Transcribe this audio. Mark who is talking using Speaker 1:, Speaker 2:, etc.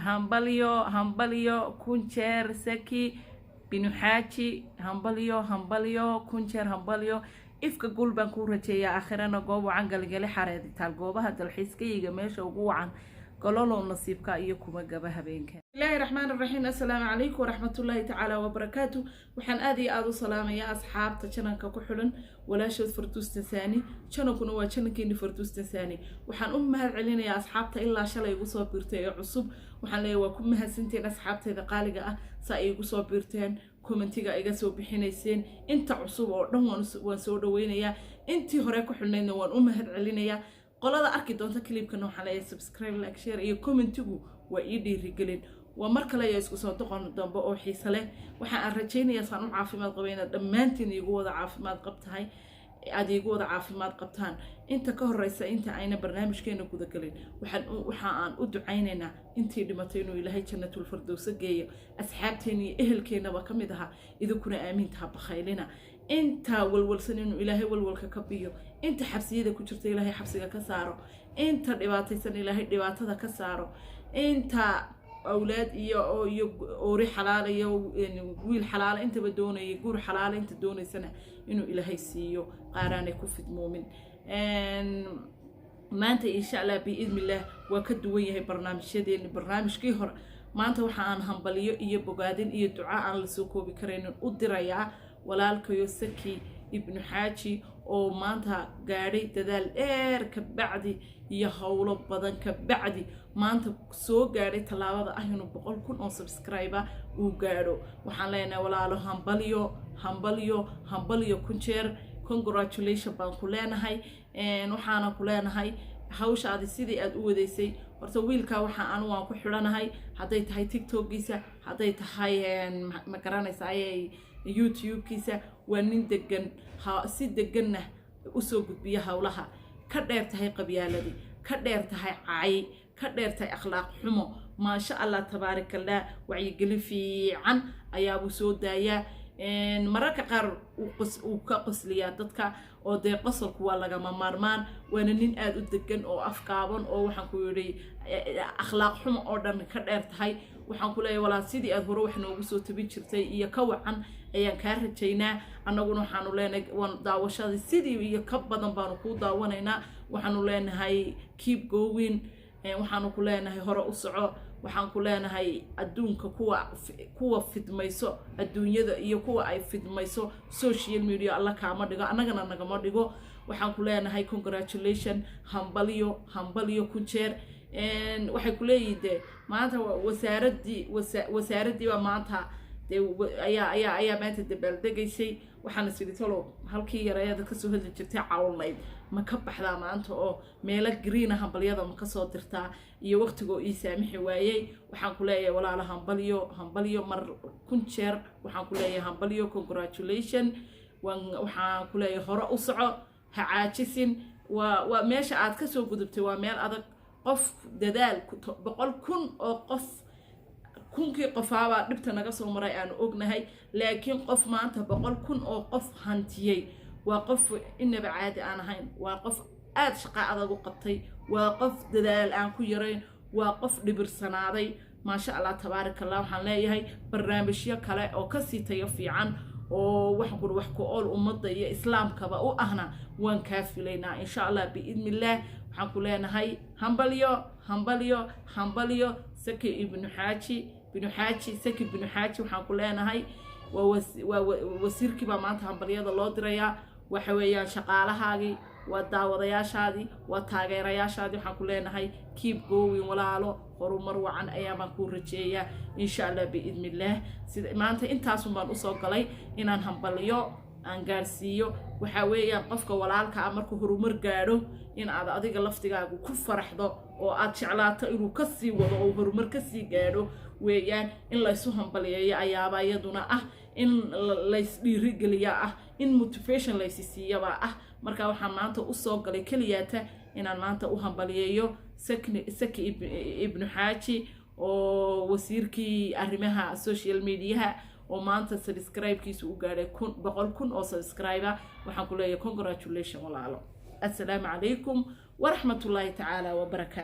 Speaker 1: hambalyo kunjeer saki binu xaaji hambalyo kunjeer hambalyo ifka gul baan ku rajeeyaa aakhirana goob wacan galgale xareeditaal goobaha dalxiiskayga meesha ugu wacan قالوا نصيبك أيكم جبهة بينك. بسم الله الرحمن الرحيم السلام عليكم ورحمة الله تعالى وبركاته وحن آذي سلام يا أصحاب تشنك كحلن ولا شذ فرتوس تساني شنكون وشنكين فرتوس تساني وحن أمها علينا يا أصحاب إلا شلا يقصوا بيرتين عصب وحن لا وكمها سنتين أصحاب تذا قالجة سايقصوا بيرتين كومنتيجا إجاسوا بحنيسين أنت عصب ورنون وسود وينيا أنت هراك حلنا وان أمها علينا يا qolada arki doonta clipkan waxaan leeyahay subscribe like share iyo commentigu waa ii dhiirigelin waa mar kale ay isku soo doqon dambe oo xiiso leh waxa aan rajaynayaa saan u caafimaad qabayna dhammaantiin igu wada caafimaad qabtahay aad igu wada caafimaad qabtaan inta ka horeysa inta ayna barnaamijkeena guda galin waxa aan u ducaynaynaa intii dhimatay inuu ilaahay jannatul firdaws geeyo asxaabteena iyo ehelkeena ba kamid aha idinkuna aaminta bakhaylina inta walwalsan inuu ilaahay walwalka ka biyo inta xabsiyada ku jirta ilaahay xabsiga ka saaro inta dhibaataysan ilaahay dhibaatada ka saaro inta awlaad iyo oori xalaal iyo wiil xalaal inta ba doonayay guur xalaal inta doonaysana inuu ilaahay siiyo qaaraan ay ku fidmoomin maanta insha Allah biidmillah waa ka duwan yahay barnaamijkii hore maanta waxa aan hambaliyo iyo bogaadin iyo ducaa aan la soo koobi kareynin u dirayaa walaalkayo saki ibnu xaaji oo maanta gaadhay dadaal dheer ka bacdi iyo hawlo badan ka bacdi maanta soo gaadhay talaabada ah inuu 100,000 oo subscriber uu gaadho waxaan leenahay walaalo hambalyo kunjeer congratulations baan ku leenahay waxaana ku leenahay hawshaadi sidii aad u wadaysay horta wiilka waxa aan waan ku xiranahay haday tahay TikTok-giisa haday tahay ma garanaysaa ay YouTube-kiisa waa nin degan si deganna u soo gudbiya hawlaha ka dheer tahay qabyaaladii ka dheer tahay caay ka dheer tahay akhlaaq xumo ma sha Allah tabaarakallah wacyigelin fiican ayaa uu soo daaya mararka qaar uu ka qosliyaa dadka oo de qosolku waa laga maarmaan waana nin aad u degan oo afkaaban oo waxaan ku yiri akhlaaq xumo oo dhan ka dheer tahay waxaan ku leeyahay walaal sidii aad hore wax noogu soo tabin jirtay iyo ka wacan ayaan ka rajaynaa annaguna waxaanu leenahay daawashada sidii iyo ka badan baanu ku daawanaynaa waxaanu leenahay keep going waxaanu ku leenahay hore u soco waxaan ku leenahay adduunka kuwa fidmayso adduunyada iyo kuwa ay fidmayso social media Allah kaama dhigo annagana nagama dhigo waxaan ku leenahay congratulations hambalyo ku jeer waxay ku leeyihiin maanta wasaaradii ba maanta ayaa maanta dabaaldegaysay waxaan isfiditolo halkii yareeyada ka soo hadli jirtay caawlayd ma ka baxdaa maanta oo meelo green ah hambalyada ma ka soo dirtaa iyo waqtiga ii saamixi waayay waxaan ku leeyahay walaalo hambalyo mar kunjeer waxaan ku leeyahay hambalyo congratulations waxaan ku leeyahay hore u soco ha caajisin waa meesha aad ka soo gudubtay waa meel adag qof dadaal 100,000 oo qof kunkii qofaaba dhibta naga soo maray aan ognahay laakiin qof maanta 100,000 oo qof hantiyay waa qof inaba caadi aan ahayn waa qof aad shaqo adag u qabtay waa qof dadaal aan ku yarayn waa qof dhibirsanaaday ma sha Allah tabaarakallah waxaan leeyahay barnaamijyo kale oo ka sii tayo fiican oo wax ku ool ummadda iyo islaamkaba u ahna waan ka filaynaa insha Allah biidmillah waxaan ku leenahay hambalyo saki ibnu xaaji saki ibnu xaaji waxaan ku leenahay waa wasiirkii ba maanta hambalyada loo dirayaa waxa weeyaan shaqaalahaagii waa daawadayaashaadii waa taageerayaashaadii waxaan ku leenahay keep going walaalo horumar wacan ayaa baan ku rajeeyaa insha Allah biidmillah sida maanta intaas baan u soo galay inaan hambalyo aan gaarsiiyo waxa weeyaan qofka walaalka markuu horumar gaadho in aad adiga laftigaagu ku faraxdo oo aad jeclaato inuu ka sii wado oo horumar ka sii gaadho weeyaan in la isu hambaliyeeyo ayaaba iyaduna ah in la isdhiirigeliya ah in motivation la siiyaba ah marka waxaan maanta u soo galay kaliyaata inaan maanta u hambaliyeeyo saki ibnu xaaji oo wasiirkii arrimaha social media oo maanta subscribe-kiisu u gaadhay 100,000 oo subscriber waxaan ku leeyahay congratulations walaalo assalaamu calaykum ورحمة الله تعالى وبركاته.